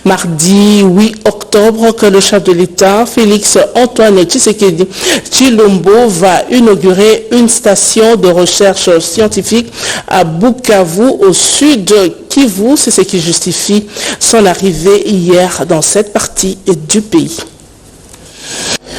mardi 8 octobre que le chef de l'État, Félix Antoine Tshisekedi Tshilombo, va inaugurer une station de recherche scientifique à Bukavu, au sud Kivu. C'est ce qui justifie son arrivée hier dans cette partie du pays.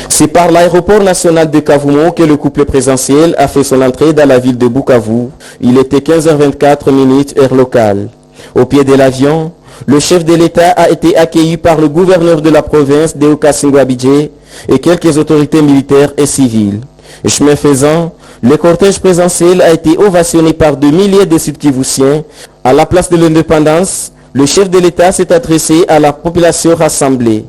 C'est par l'aéroport national de Kavumo que le couple présidentiel a fait son entrée dans la ville de Bukavu. Il était 15h24 heure locale. Au pied de l'avion, le chef de l'État a été accueilli par le gouverneur de la province de Okassingou-Abidjan et quelques autorités militaires et civiles. Chemin faisant, le cortège présidentiel a été ovationné par de milliers de Sud-Kivusiens. À la place de l'indépendance, le chef de l'État s'est adressé à la population rassemblée.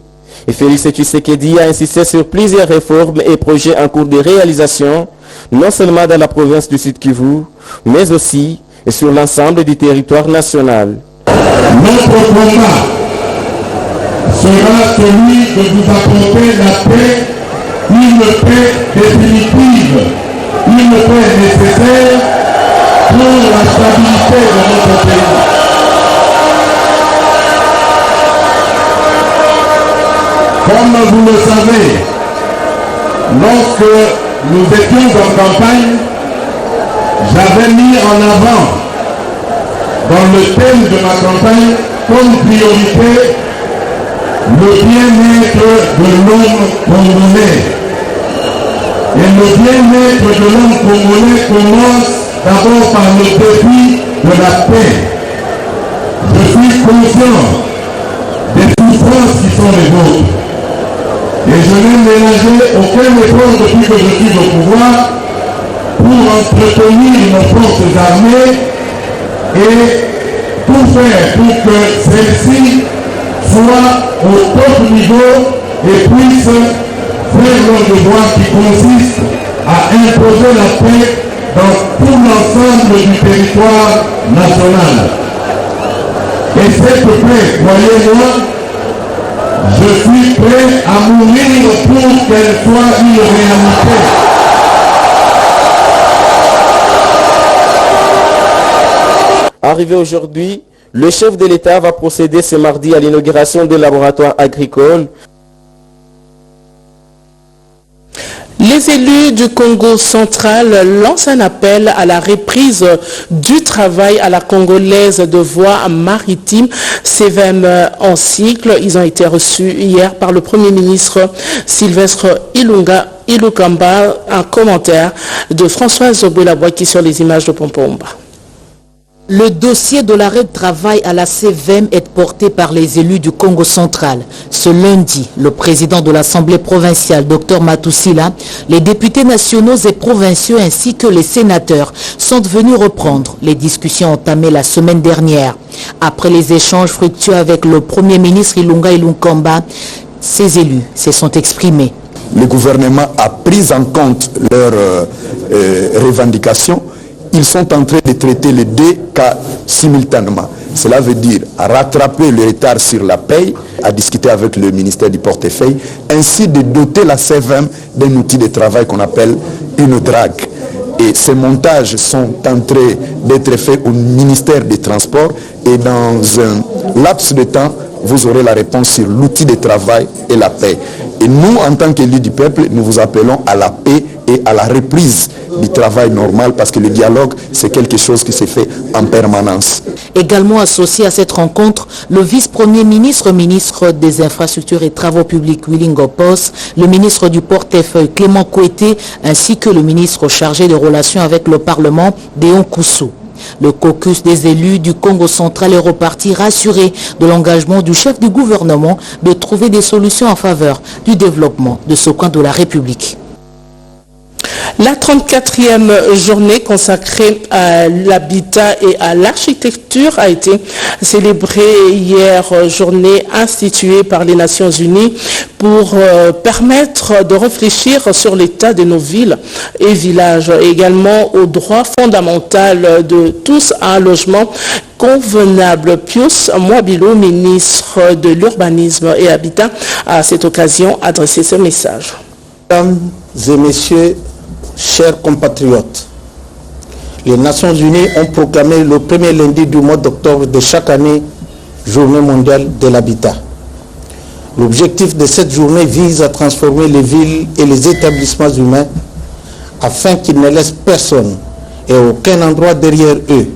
Et Félix Tshisekedi a insisté sur plusieurs réformes et projets en cours de réalisation, non seulement dans la province du Sud-Kivu, mais aussi sur l'ensemble du territoire national. Notre combat sera celui de vous apporter la paix, une paix définitive, une paix nécessaire pour la stabilité de notre pays. Comme vous le savez, lorsque nous étions en campagne, j'avais mis en avant dans le thème de ma campagne comme priorité le bien-être de l'homme congolais. Et le bien-être de l'homme congolais commence d'abord par le défi de la paix. Je suis conscient des souffrances qui sont les vôtres. Et je n'ai ménagé aucun effort depuis que je suis au pouvoir pour entretenir nos forces armées et tout faire pour que celles-ci soient au top niveau et puissent faire leur devoir qui consiste à imposer la paix dans tout l'ensemble du territoire national. Et cette paix, croyez-moi, je suis prêt à mourir pour qu'elle soit une réalité. Arrivé aujourd'hui, le chef de l'État va procéder ce mardi à l'inauguration des laboratoires agricoles. Les élus du Congo central lancent un appel à la reprise du travail à la congolaise de voies maritimes, CVM en cycle. Ils ont été reçus hier par le Premier ministre Sylvestre Ilukamba. Un commentaire de Françoise Zoboué-Labouaki sur les images de Pompomba. Le dossier de l'arrêt de travail à la CVM est porté par les élus du Congo central. Ce lundi, le président de l'Assemblée provinciale, Dr Matousila, les députés nationaux et provinciaux ainsi que les sénateurs sont venus reprendre les discussions entamées la semaine dernière. Après les échanges fructueux avec le Premier ministre Ilunga Ilunkamba, ces élus se sont exprimés. Le gouvernement a pris en compte leurs revendications. Ils sont en train de traiter les deux cas simultanément. Cela veut dire rattraper le retard sur la paye, à discuter avec le ministère du portefeuille, ainsi de doter la CVM d'un outil de travail qu'on appelle une drague. Et ces montages sont en train d'être faits au ministère des Transports et dans un laps de temps, vous aurez la réponse sur l'outil de travail et la paix. Et nous, en tant qu'élus du peuple, nous vous appelons à la paix et à la reprise du travail normal parce que le dialogue, c'est quelque chose qui se fait en permanence. Également associé à cette rencontre, le vice-premier ministre, ministre des Infrastructures et Travaux publics, Willy Ngopos, le ministre du portefeuille, Clément Kouété, ainsi que le ministre chargé des relations avec le Parlement, Déon Koussou. Le caucus des élus du Congo central est reparti rassuré de l'engagement du chef du gouvernement de trouver des solutions en faveur du développement de ce coin de la République. La 34e journée consacrée à l'habitat et à l'architecture a été célébrée hier, journée instituée par les Nations Unies pour permettre de réfléchir sur l'état de nos villes et villages, et également au droit fondamental de tous à un logement convenable. Pius Mwabilo, ministre de l'Urbanisme et Habitat, a à cette occasion adressé ce message. Mesdames et messieurs, chers compatriotes, les Nations Unies ont proclamé le premier lundi du mois d'octobre de chaque année Journée mondiale de l'habitat. L'objectif de cette journée vise à transformer les villes et les établissements humains afin qu'ils ne laissent personne et aucun endroit derrière eux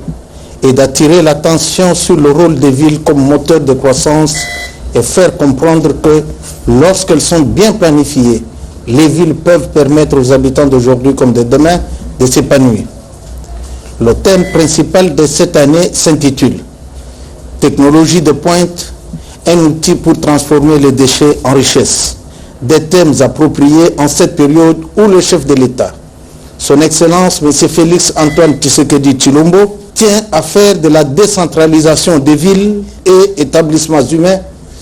et d'attirer l'attention sur le rôle des villes comme moteur de croissance et faire comprendre que lorsqu'elles sont bien planifiées, les villes peuvent permettre aux habitants d'aujourd'hui comme de demain de s'épanouir. Le thème principal de cette année s'intitule « Technologie de pointe, un outil pour transformer les déchets en richesse ». Des thèmes appropriés en cette période où le chef de l'État, son Excellence M. Félix Antoine Tshisekedi Tshilombo, tient à faire de la décentralisation des villes et établissements humains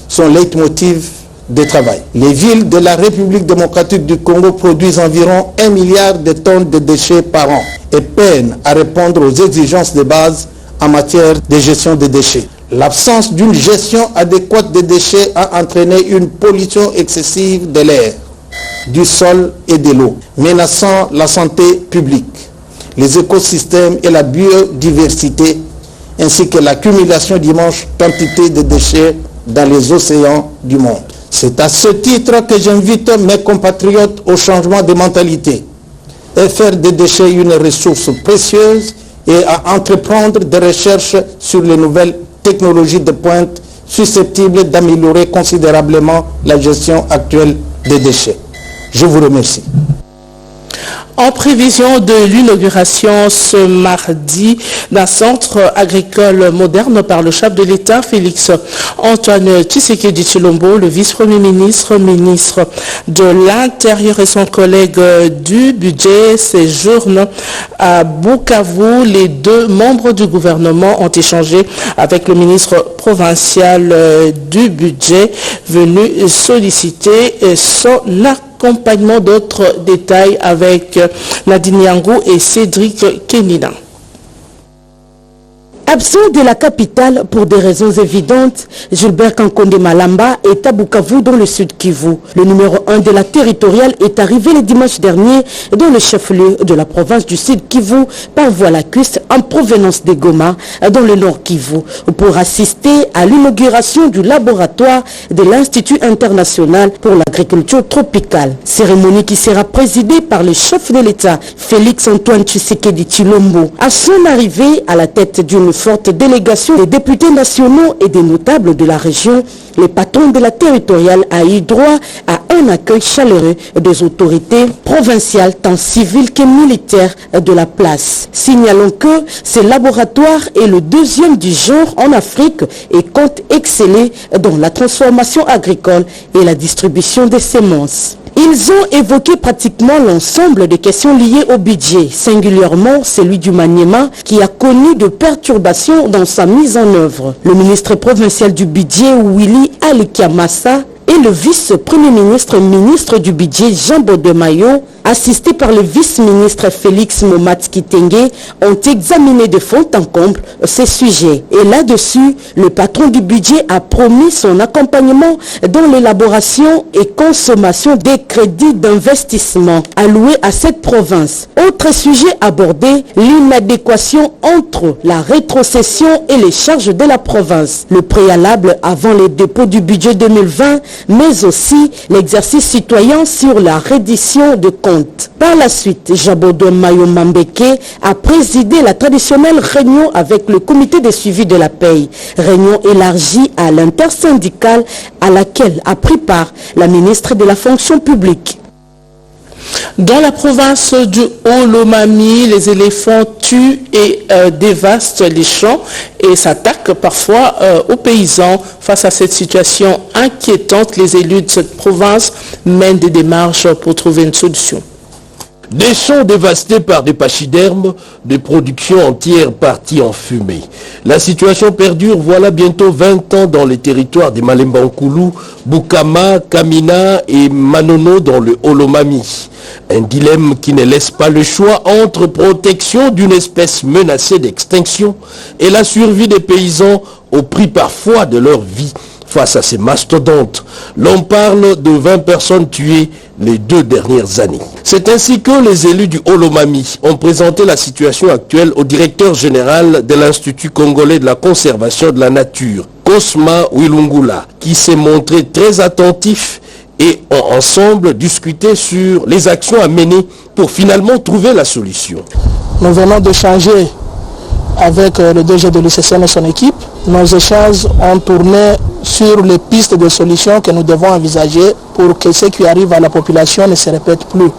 son leitmotiv de travail. Les villes de la République démocratique du Congo produisent environ 1 milliard de tonnes de déchets par an et peinent à répondre aux exigences de base en matière de gestion des déchets. L'absence d'une gestion adéquate des déchets a entraîné une pollution excessive de l'air, du sol et de l'eau, menaçant la santé publique, les écosystèmes et la biodiversité, ainsi que l'accumulation d'immenses quantités de déchets dans les océans du monde. C'est à ce titre que j'invite mes compatriotes au changement de mentalité et faire des déchets une ressource précieuse et à entreprendre des recherches sur les nouvelles technologies de pointe susceptibles d'améliorer considérablement la gestion actuelle des déchets. Je vous remercie. En prévision de l'inauguration ce mardi d'un centre agricole moderne par le chef de l'État, Félix Antoine Tshisekedi Tshilombo, le vice-premier ministre, ministre de l'Intérieur et son collègue du budget séjournent à Bukavu. Les deux membres du gouvernement ont échangé avec le ministre provincial du budget venu solliciter son accompagnement. D'autres détails avec Nadine Niangou et Cédric Kenina. Absent de la capitale pour des raisons évidentes, Gilbert Kankonde Malamba est à Bukavu dans le sud Kivu. Le numéro 1 de la territoriale est arrivé le dimanche dernier dans le chef-lieu de la province du sud Kivu par voie lacustre en provenance de Goma dans le nord Kivu pour assister à l'inauguration du laboratoire de l'Institut international pour l'agriculture tropicale. Cérémonie qui sera présidée par le chef de l'État Félix Antoine Tshisekedi Tshilombo. À son arrivée à la tête d'une forte délégation des députés nationaux et des notables de la région, les patrons de la territoriale a eu droit à un accueil chaleureux des autorités provinciales tant civiles que militaires de la place. Signalons que ce laboratoire est le deuxième du genre en Afrique et compte exceller dans la transformation agricole et la distribution des semences. Ils ont évoqué pratiquement l'ensemble des questions liées au budget, singulièrement celui du Maniema qui a connu de perturbations dans sa mise en œuvre. Le ministre provincial du budget, Willy Alikiamassa, et le vice-premier ministre du budget, Jean Bodemayo, assistés par le vice-ministre Félix Momat-Kitenge, ont examiné de fond en comble ces sujets. Et là-dessus, le patron du budget a promis son accompagnement dans l'élaboration et consommation des crédits d'investissement alloués à cette province. Autre sujet abordé, l'inadéquation entre la rétrocession et les charges de la province. Le préalable avant les dépôts du budget 2020, mais aussi l'exercice citoyen sur la reddition de comptes. Par la suite, Jabodo Mayo Mambeke a présidé la traditionnelle réunion avec le comité de suivi de la paye, réunion élargie à l'intersyndicale à laquelle a pris part la ministre de la fonction publique. Dans la province du Haut-Lomami, les éléphants tuent et dévastent les champs et s'attaquent parfois aux paysans. Face à cette situation inquiétante, les élus de cette province mènent des démarches pour trouver une solution. Des champs dévastés par des pachydermes, des productions entières parties en fumée. La situation perdure voilà bientôt 20 ans dans les territoires des Malemba-Nkulu, Bukama, Kamina et Manono dans le Haut-Lomami. Un dilemme qui ne laisse pas le choix entre protection d'une espèce menacée d'extinction et la survie des paysans au prix parfois de leur vie. Face à ces mastodontes, L'on parle de 20 personnes tuées les 2 dernières années. C'est ainsi que les élus du Haut-Lomami ont présenté la situation actuelle au directeur général de l'Institut congolais de la conservation de la nature, Cosma Wilungula, qui s'est montré très attentif et ont ensemble discuté sur les actions à mener pour finalement trouver la solution. Nous venons d'échanger avec le DG de l'ICCN et son équipe. Nos échanges ont tourné sur les pistes de solutions que nous devons envisager pour que ce qui arrive à la population ne se répète plus.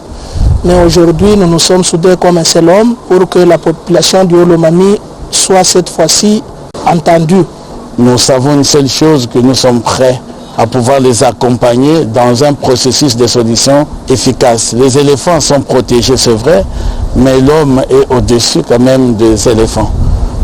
Mais aujourd'hui, nous nous sommes soudés comme un seul homme pour que la population du Haut-Lomami soit cette fois-ci entendue. Nous savons une seule chose, que nous sommes prêts à pouvoir les accompagner dans un processus de solution efficace. Les éléphants sont protégés, c'est vrai, mais l'homme est au-dessus quand même des éléphants.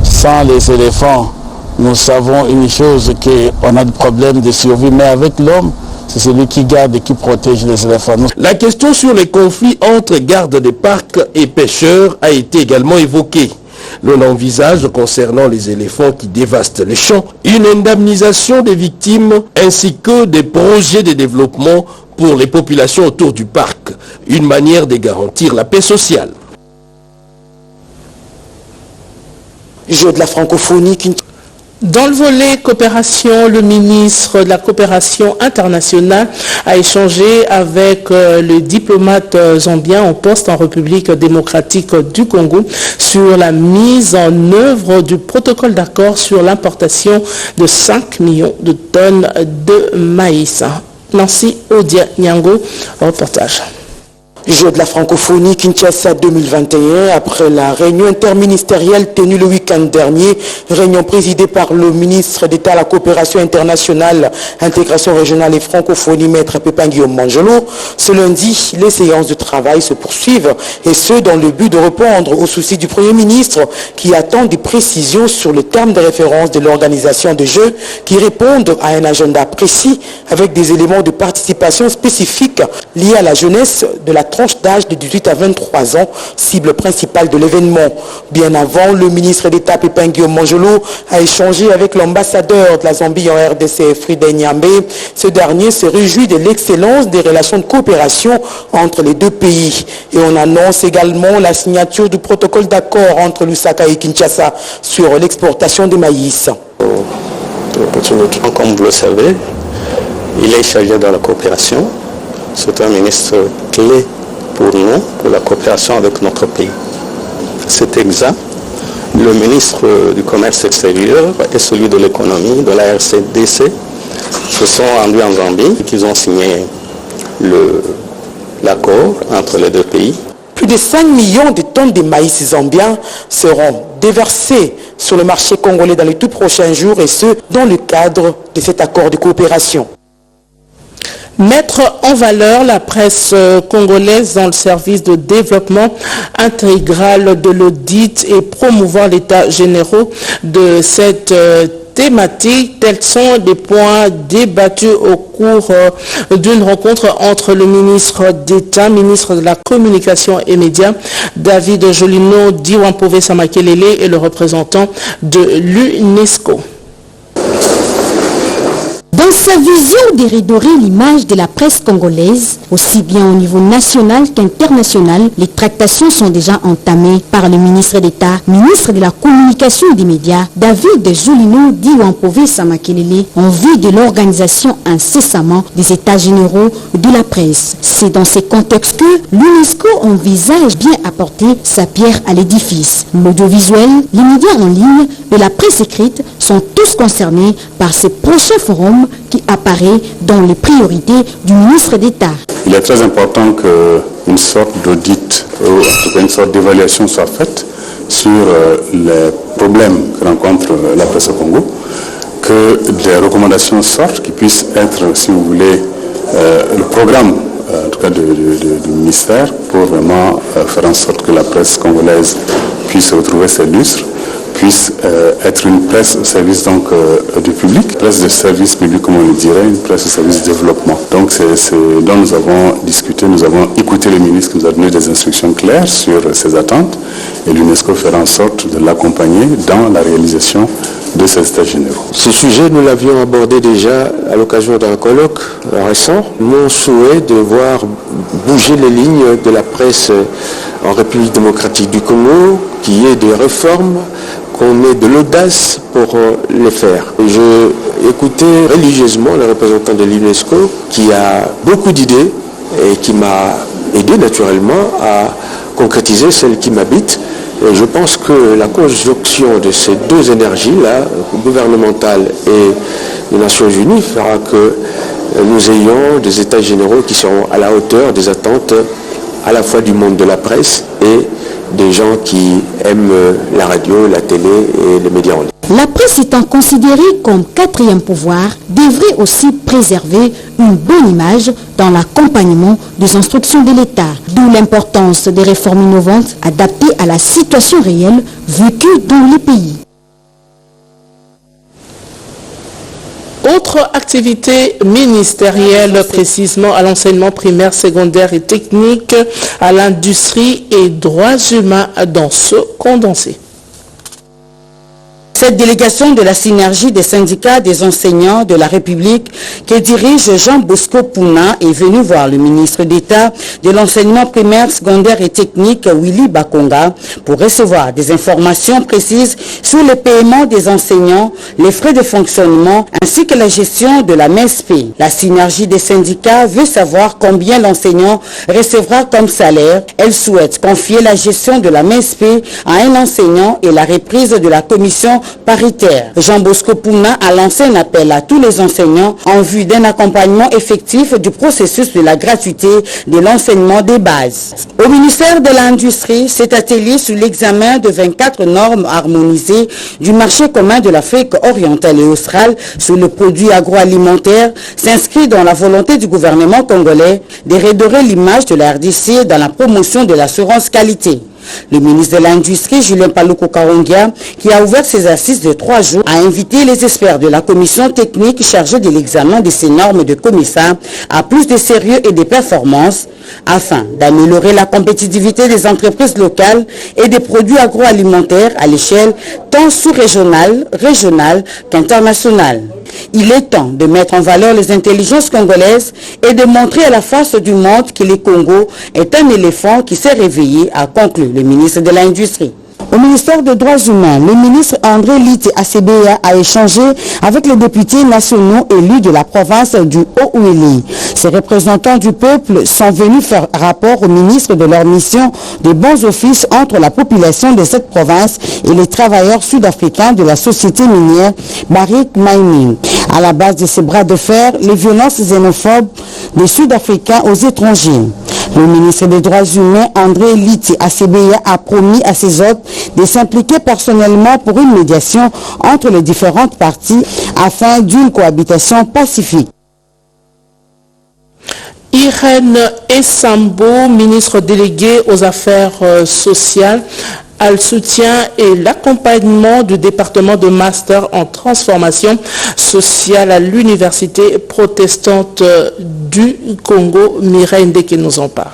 Sans les éléphants, nous savons une chose, qu'on a des problèmes de survie, mais avec l'homme, c'est celui qui garde et qui protège les éléphants. La question sur les conflits entre gardes des parcs et pêcheurs a été également évoquée. L'on envisage, concernant les éléphants qui dévastent les champs, une indemnisation des victimes ainsi que des projets de développement pour les populations autour du parc, une manière de garantir la paix sociale. Jeu de la francophonie. Dans le volet coopération, le ministre de la coopération internationale a échangé avec le diplomate zambien en poste en République démocratique du Congo sur la mise en œuvre du protocole d'accord sur l'importation de 5 millions de tonnes de maïs. Nancy Odia Nyango, reportage. Jeu de la francophonie Kinshasa 2021, après la réunion interministérielle tenue le week-end dernier, réunion présidée par le ministre d'État à la coopération internationale, intégration régionale et francophonie, maître Pépin Guillaume Manjolo. Ce lundi, les séances de travail se poursuivent, et ce dans le but de répondre aux soucis du Premier ministre qui attend des précisions sur le terme de référence de l'organisation de jeux qui répondent à un agenda précis avec des éléments de participation spécifiques liés à la jeunesse de la tranche d'âge de 18 à 23 ans, cible principale de l'événement. Bien avant, le ministre d'État Pépin Guillaume Manjolo a échangé avec l'ambassadeur de la Zambie en RDC, Frida Nyambe. Ce dernier se réjouit de l'excellence des relations de coopération entre les deux pays. Et on annonce également la signature du protocole d'accord entre Lusaka et Kinshasa sur l'exportation des maïs. Comme vous le savez, il est chargé de la coopération. C'est un ministre clé pour nous, pour la coopération avec notre pays. C'est exact. Le ministre du Commerce extérieur et celui de l'économie, de la RCDC, se sont rendus en Zambie, qu'ils ont signé l'accord entre les deux pays. Plus de 5 millions de tonnes de maïs zambien seront déversées sur le marché congolais dans les tout prochains jours, et ce, dans le cadre de cet accord de coopération. Mettre en valeur la presse congolaise dans le service de développement intégral de l'audit et promouvoir l'état général de cette thématique, tels sont des points débattus au cours d'une rencontre entre le ministre d'État, ministre de la Communication et Médias, David Jolino Diwampove Samakelele, et le représentant de l'UNESCO. Dans sa vision de redorer l'image de la presse congolaise, aussi bien au niveau national qu'international, les tractations sont déjà entamées par le ministre d'État, ministre de la Communication et des Médias, David Jolino Diwampove Samakelele, en vue de l'organisation incessamment des États généraux de la presse. C'est dans ces contextes que l'UNESCO envisage bien apporter sa pierre à l'édifice. L'audiovisuel, les médias en ligne et la presse écrite sont tous concernés par ce prochain forum qui apparaît dans les priorités du ministre d'État. Il est très important qu'une sorte d'audit, ou en tout cas une sorte d'évaluation soit faite sur les problèmes que rencontre la presse au Congo, que des recommandations sortent qui puissent être, si vous voulez, le programme en tout cas du ministère pour vraiment faire en sorte que la presse congolaise puisse retrouver ses lustres, puisse être une presse au service donc du public, presse de service public comme on le dirait, une presse au service du développement. Donc c'est dont nous avons discuté, nous avons écouté le ministre qui nous a donné des instructions claires sur ses attentes, et l'UNESCO fera en sorte de l'accompagner dans la réalisation de ces États généraux. Ce sujet, nous l'avions abordé déjà à l'occasion d'un colloque récent. Mon souhait de voir bouger les lignes de la presse en République démocratique du Congo, qu'il y ait des réformes, qu'on ait de l'audace pour les faire. J'ai écouté religieusement le représentant de l'UNESCO qui a beaucoup d'idées et qui m'a aidé naturellement à concrétiser celle qui m'habite. Et je pense que la conjonction de ces deux énergies-là, gouvernementale et des Nations Unies, fera que nous ayons des États généraux qui seront à la hauteur des attentes à la fois du monde de la presse et des gens qui aiment la radio, la télé et les médias en ligne. La presse étant considérée comme quatrième pouvoir, devrait aussi préserver une bonne image dans l'accompagnement des instructions de l'État, d'où l'importance des réformes innovantes adaptées à la situation réelle vécue dans les pays. Autre activité ministérielle, précisément à l'enseignement primaire, secondaire et technique, à l'industrie et droits humains dans ce condensé. Cette délégation de la synergie des syndicats des enseignants de la République que dirige Jean Bosco Pouna est venue voir le ministre d'État de l'enseignement primaire, secondaire et technique, Willy Bakonga, pour recevoir des informations précises sur le paiement des enseignants, les frais de fonctionnement ainsi que la gestion de la MESP. La synergie des syndicats veut savoir combien l'enseignant recevra comme salaire. Elle souhaite confier la gestion de la MESP à un enseignant et la reprise de la commission paritaire. Jean Bosco Pouna a lancé un appel à tous les enseignants en vue d'un accompagnement effectif du processus de la gratuité de l'enseignement des bases. Au ministère de l'Industrie, cet atelier sur l'examen de 24 normes harmonisées du marché commun de l'Afrique orientale et australe sur le produit agroalimentaire s'inscrit dans la volonté du gouvernement congolais de redorer l'image de la RDC dans la promotion de l'assurance qualité. Le ministre de l'Industrie, Julien Paluku Karongia, qui a ouvert ses assises de 3 jours, a invité les experts de la commission technique chargée de l'examen de ces normes de commissaire à plus de sérieux et de performance afin d'améliorer la compétitivité des entreprises locales et des produits agroalimentaires à l'échelle tant sous-régionale, régionale qu'internationale. Il est temps de mettre en valeur les intelligences congolaises et de montrer à la face du monde que le Congo est un éléphant qui s'est réveillé, a conclu le ministre de l'Industrie. Au ministère des Droits humains, le ministre André Liti Asebeya a échangé avec les députés nationaux élus de la province du Haut-Uélé. Ces représentants du peuple sont venus faire rapport au ministre de leur mission de bons offices entre la population de cette province et les travailleurs sud-africains de la société minière Barrick Mining. À la base de ces bras de fer, les violences xénophobes des Sud-Africains aux étrangers. Le ministre des Droits humains, André Liti Asebeya, a promis à ses hôtes de s'impliquer personnellement pour une médiation entre les différentes parties afin d'une cohabitation pacifique. Irène Essambo, ministre déléguée aux Affaires sociales, a le soutien et l'accompagnement du département de master en transformation sociale à l'université protestante du Congo. Mireille Ndeke nous en parle.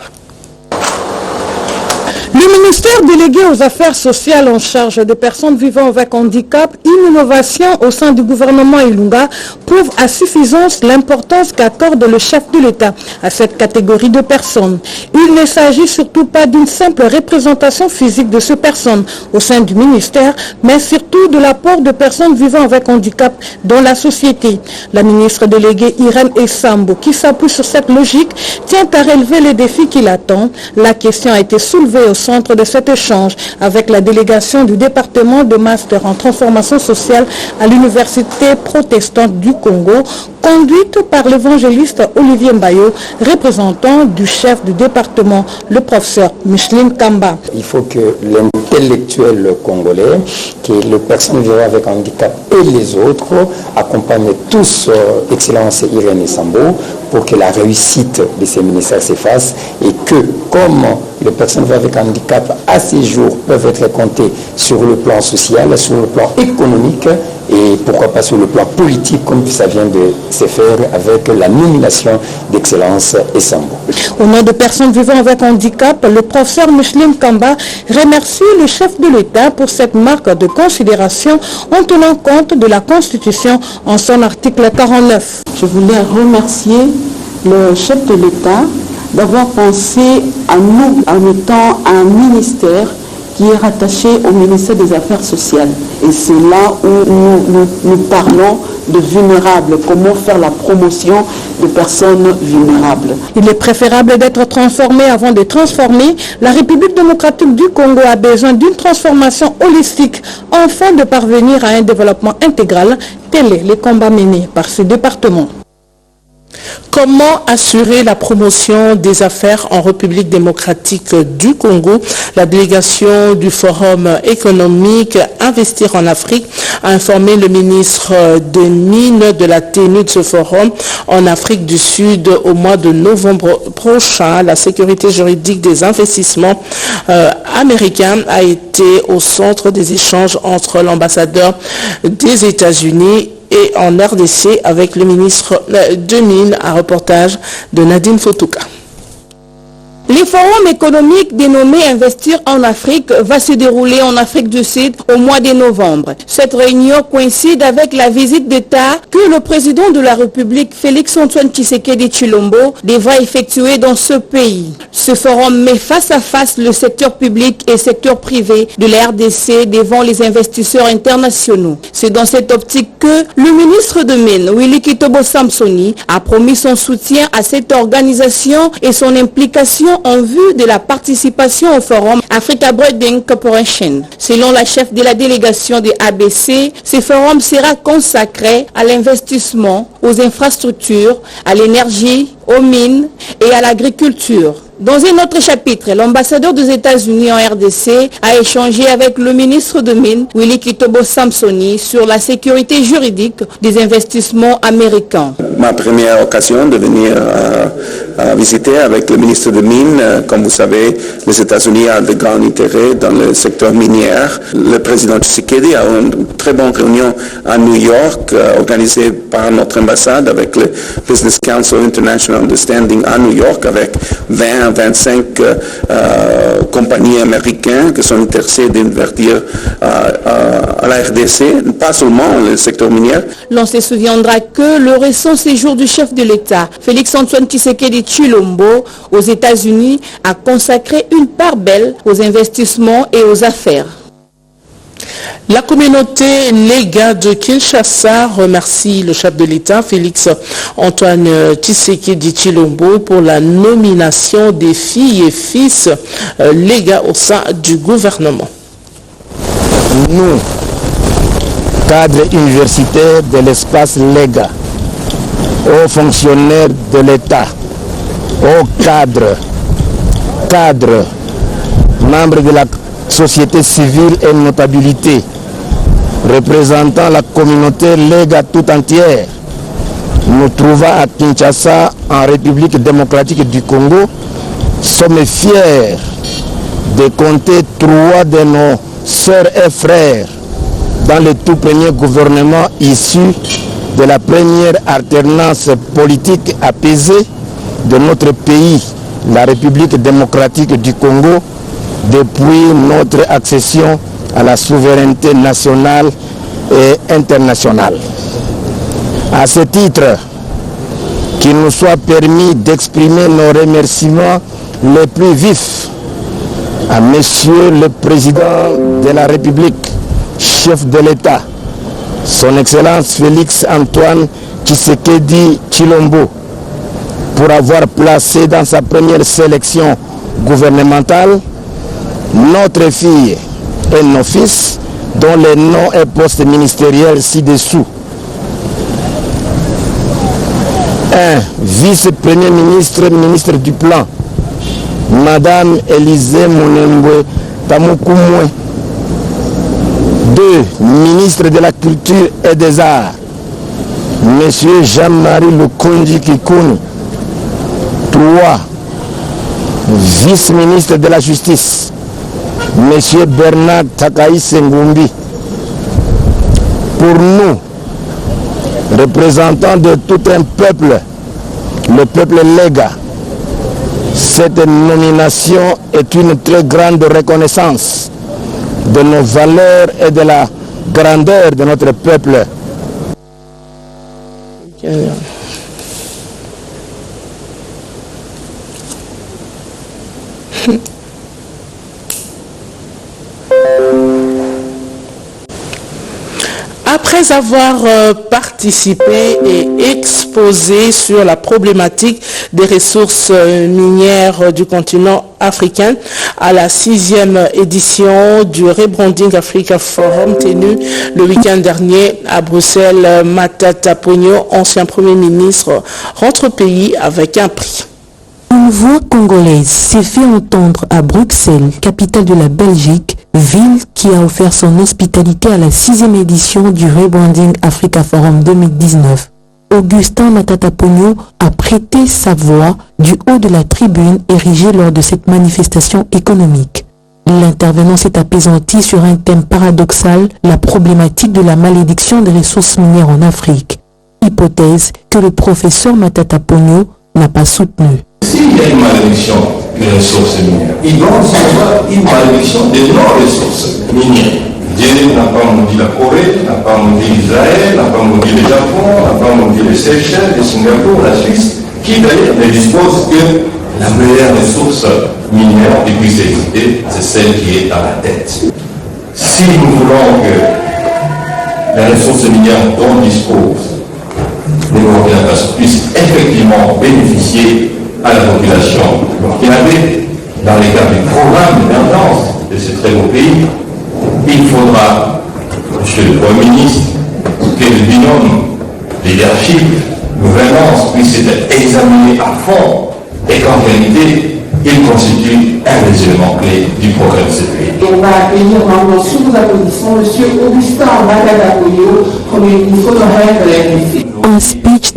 Le ministère délégué aux affaires sociales en charge des personnes vivant avec handicap, une innovation au sein du gouvernement Ilunga, prouve à suffisance l'importance qu'accorde le chef de l'État à cette catégorie de personnes. Il ne s'agit surtout pas d'une simple représentation physique de ces personnes au sein du ministère, mais surtout de l'apport de personnes vivant avec handicap dans la société. La ministre déléguée Irène Essambo, qui s'appuie sur cette logique, tient à relever les défis qui l'attendent. La question a été soulevée au centre de cet échange avec la délégation du département de master en transformation sociale à l'université protestante du Congo, conduite par l'évangéliste Olivier Mbayo, représentant du chef du département, le professeur Micheline Kamba. Il faut que l'intellectuel congolais, que les personnes vivant avec handicap et les autres accompagnent tous Excellence Irène Essambo pour que la réussite de ces ministères s'efface et que, comme les personnes vivant avec handicap à ces jours peuvent être comptées sur le plan social, sur le plan économique, et pourquoi pas sur le plan politique, comme ça vient de se faire avec la nomination d'Excellence Essambo. Au nom de personnes vivant avec handicap, le professeur Micheline Kamba remercie le chef de l'État pour cette marque de considération en tenant compte de la Constitution en son article 49. Je voulais remercier le chef de l'État d'avoir pensé à nous en étant un ministère qui est rattaché au ministère des Affaires sociales. Et c'est là où nous parlons de vulnérables, comment faire la promotion de personnes vulnérables. Il est préférable d'être transformé avant de transformer. La République démocratique du Congo a besoin d'une transformation holistique afin de parvenir à un développement intégral. Tel est le combat mené par ce département. Comment assurer la promotion des affaires en République démocratique du Congo? La délégation du Forum économique Investir en Afrique a informé le ministre des Mines de la tenue de ce forum en Afrique du Sud au mois de novembre prochain. La sécurité juridique des investissements américains a été au centre des échanges entre l'ambassadeur des États-Unis et en RDC avec le ministre de Mines, un reportage de Nadine Fotouka. Le forum économique dénommé Investir en Afrique va se dérouler en Afrique du Sud au mois de novembre. Cette réunion coïncide avec la visite d'État que le président de la République, Félix-Antoine Tshisekedi Tshilombo, devra effectuer dans ce pays. Ce forum met face à face le secteur public et secteur privé de la RDC devant les investisseurs internationaux. C'est dans cette optique que le ministre de Mines, Willy Kitobo Samsoni, a promis son soutien à cette organisation et son implication en vue de la participation au forum Africa Broadband Corporation. Selon la chef de la délégation de ABC, ce forum sera consacré à l'investissement, aux infrastructures, à l'énergie, aux mines et à l'agriculture. Dans un autre chapitre, l'ambassadeur des États-Unis en RDC a échangé avec le ministre de Mines, Willy Kitobo Samsoni, sur la sécurité juridique des investissements américains. Ma première occasion de venir visiter avec le ministre de Mines. Comme vous savez, les États-Unis ont de grands intérêts dans le secteur minier. Le président Tshisekedi a une très bonne réunion à New York, organisée par notre ambassade avec le Business Council International Understanding à New York, avec 20-25 compagnies américaines qui sont intéressées d'investir à la RDC, pas seulement le secteur minier. L'on se souviendra que le récent séjour du chef de l'État, Félix-Antoine Tshisekedi Tshilombo, aux États-Unis, a consacré une part belle aux investissements et aux affaires. La communauté Lega de Kinshasa remercie le chef de l'État, Félix-Antoine Tshisekedi Tshilombo, pour la nomination des filles et fils Lega au sein du gouvernement. Nous, cadres universitaires de l'espace Lega, aux fonctionnaires de l'État, aux cadres, membres de la société civile et notabilité, représentant la communauté Lega tout entière, nous trouvons à Kinshasa, en République démocratique du Congo, sommes fiers de compter 3 de nos sœurs et frères dans le tout premier gouvernement issu de la première alternance politique apaisée de notre pays, la République démocratique du Congo, depuis notre accession à la souveraineté nationale et internationale. À ce titre, qu'il nous soit permis d'exprimer nos remerciements les plus vifs à Monsieur le Président de la République, chef de l'État, Son Excellence Félix-Antoine Tshisekedi Tshilombo, pour avoir placé dans sa première sélection gouvernementale notre fille et nos fils, dont les noms et postes ministériels ci-dessous. 1. Vice-premier ministre, ministre du Plan, Madame Élisée Monembwe Tamukumwe. 2. Ministre de la Culture et des Arts, Monsieur Jean-Marie Lukondi Kikuni. 3. Vice-ministre de la Justice, Monsieur Bernard Takaï Sengumbi. Pour nous, représentants de tout un peuple, le peuple Lega, cette nomination est une très grande reconnaissance de nos valeurs et de la grandeur de notre peuple. Après avoir participé et exposé sur la problématique des ressources minières du continent africain à la 6e édition du Rebranding Africa Forum tenu le week-end dernier à Bruxelles, Matata Ponyo, ancien Premier ministre, rentre au pays avec un prix. Une voix congolaise s'est fait entendre à Bruxelles, capitale de la Belgique, ville qui a offert son hospitalité à la 6e édition du Rebranding Africa Forum 2019. Augustin Matata Ponyo a prêté sa voix du haut de la tribune érigée lors de cette manifestation économique. L'intervenant s'est apaisanti sur un thème paradoxal, la problématique de la malédiction des ressources minières en Afrique. Hypothèse que le professeur Matata Ponyo n'a pas soutenue. S'il y a une malédiction des ressources minières, il doit aussi y avoir une malédiction des non-ressources minières. Dieu n'a pas maudit la Corée, n'a pas maudit Israël, n'a pas maudit le Japon, n'a pas maudit les Seychelles, le Singapour, la Suisse, qui d'ailleurs ne dispose que la meilleure ressource minière qui puisse exister, c'est celle qui est à la tête. Si nous voulons que les ressources minières dont dispose les Burkina Faso puissent effectivement bénéficier à la population burkinabé dans les cas du programme d'émergence de ce très beau pays, il faudra, Monsieur le Premier ministre, que le binôme leadership, gouvernance puisse être examiné à fond et qu'en réalité, il constitue un des éléments clés du progrès de ce pays. On va accueillir maintenant sous vos applaudissements M. Augustin Matata Ponyo, Premier ministre honoraire de la RDC. Un speech